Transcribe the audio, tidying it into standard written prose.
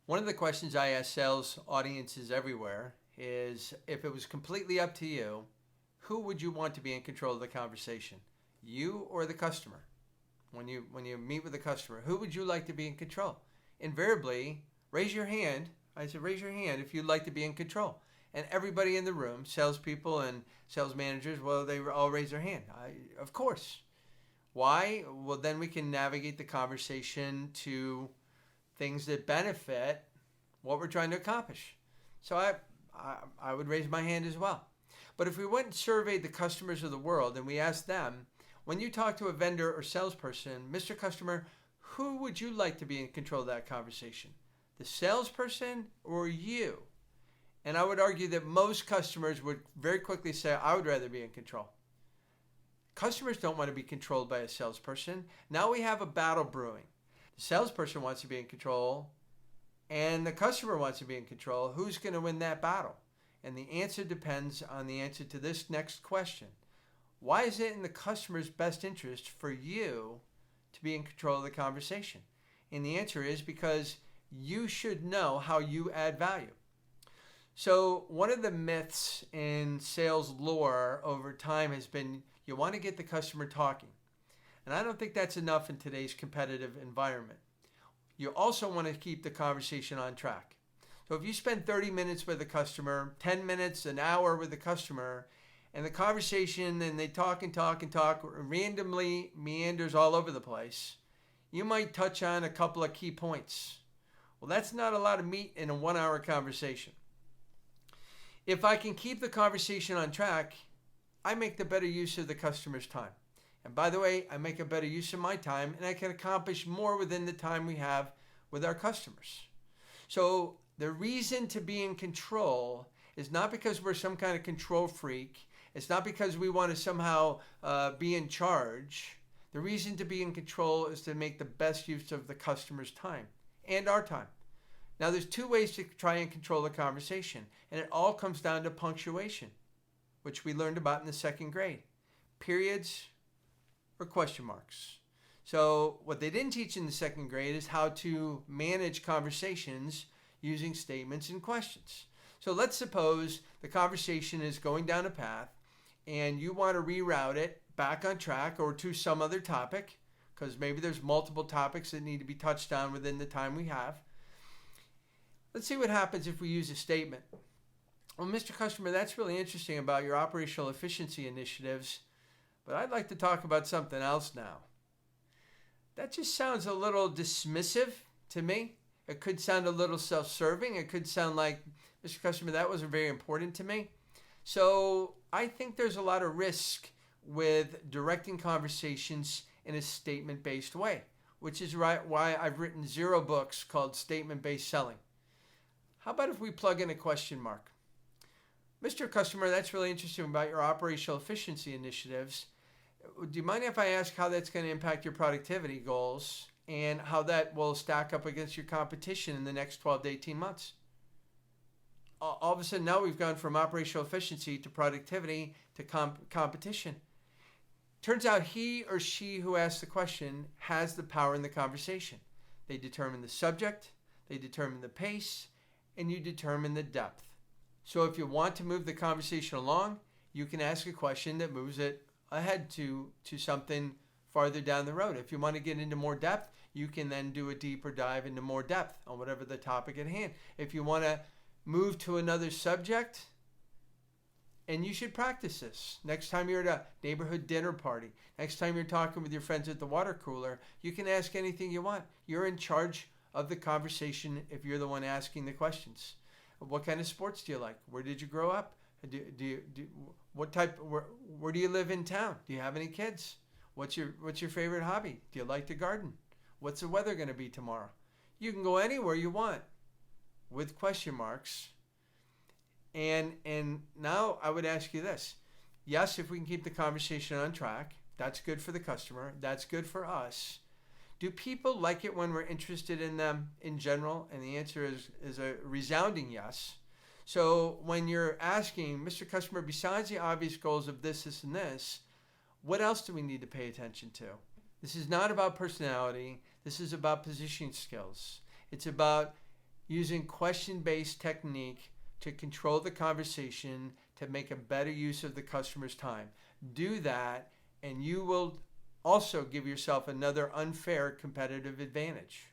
One of the questions I ask sales audiences everywhere is, if it was completely up to you, who would you want to be in control of the conversation? You or the customer? When you meet with a customer, who would you like to be in control? Invariably, raise your hand. I said, raise your hand if you'd like to be in control. And everybody in the room, salespeople and sales managers, well, they all raise their hand. Of course. Why? Well, then we can navigate the conversation to things that benefit what we're trying to accomplish. So I would raise my hand as well. But if we went and surveyed the customers of the world and we asked them, when you talk to a vendor or salesperson, Mr. Customer, who would you like to be in control of that conversation? The salesperson or you? And I would argue that most customers would very quickly say, I would rather be in control. Customers don't want to be controlled by a salesperson. Now we have a battle brewing. The salesperson wants to be in control and the customer wants to be in control. Who's going to win that battle? And the answer depends on the answer to this next question. Why is it in the customer's best interest for you to be in control of the conversation? And the answer is because you should know how you add value. So one of the myths in sales lore over time has been you want to get the customer talking. And I don't think that's enough in today's competitive environment. You also want to keep the conversation on track. So if you spend 30 minutes with a customer, 10 minutes, an hour with a customer, and the conversation, and they talk and talk and talk, randomly meanders all over the place, you might touch on a couple of key points. Well, that's not a lot of meat in a 1-hour conversation. If I can keep the conversation on track, I make the better use of the customer's time. And by the way, I make a better use of my time, and I can accomplish more within the time we have with our customers. So the reason to be in control is not because we're some kind of control freak. It's not because we want to somehow be in charge. The reason to be in control is to make the best use of the customer's time and our time. Now, there's 2 ways to try and control the conversation, and it all comes down to punctuation, which we learned about in the 2nd grade. Periods or question marks. So what they didn't teach in the 2nd grade is how to manage conversations using statements and questions. So let's suppose the conversation is going down a path and you want to reroute it back on track or to some other topic, because maybe there's multiple topics that need to be touched on within the time we have. Let's see what happens if we use a statement. Well, Mr. Customer, that's really interesting about your operational efficiency initiatives, but I'd like to talk about something else now. That just sounds a little dismissive to me. It could sound a little self-serving. It could sound like, Mr. Customer, that wasn't very important to me. So I think there's a lot of risk with directing conversations in a statement-based way, which is why I've written 0 books called Statement-Based Selling. How about if we plug in a question mark? Mr. Customer, that's really interesting about your operational efficiency initiatives. Do you mind if I ask how that's going to impact your productivity goals and how that will stack up against your competition in the next 12 to 18 months? All of a sudden, now we've gone from operational efficiency to productivity to competition. Turns out he or she who asked the question has the power in the conversation. They determine the subject, they determine the pace, and you determine the depth. So if you want to move the conversation along, you can ask a question that moves it ahead to something farther down the road. If you want to get into more depth, you can then do a deeper dive into more depth on whatever the topic at hand. If you want to move to another subject, and you should practice this. Next time you're at a neighborhood dinner party, next time you're talking with your friends at the water cooler, you can ask anything you want. You're in charge of the conversation if you're the one asking the questions. What kind of sports do you like? Where did you grow up? Where do you live in town? Do you have any kids? What's your favorite hobby? Do you like to garden? What's the weather going to be tomorrow? You can go anywhere you want with question marks. And now I would ask you this. Yes, if we can keep the conversation on track, that's good for the customer. That's good for us. Do people like it when we're interested in them in general? And the answer is a resounding yes. So when you're asking, Mr. Customer, besides the obvious goals of this, and this, what else do we need to pay attention to? This is not about personality. This is about positioning skills. It's about using question-based technique to control the conversation to make a better use of the customer's time. Do that, and you will also give yourself another unfair competitive advantage.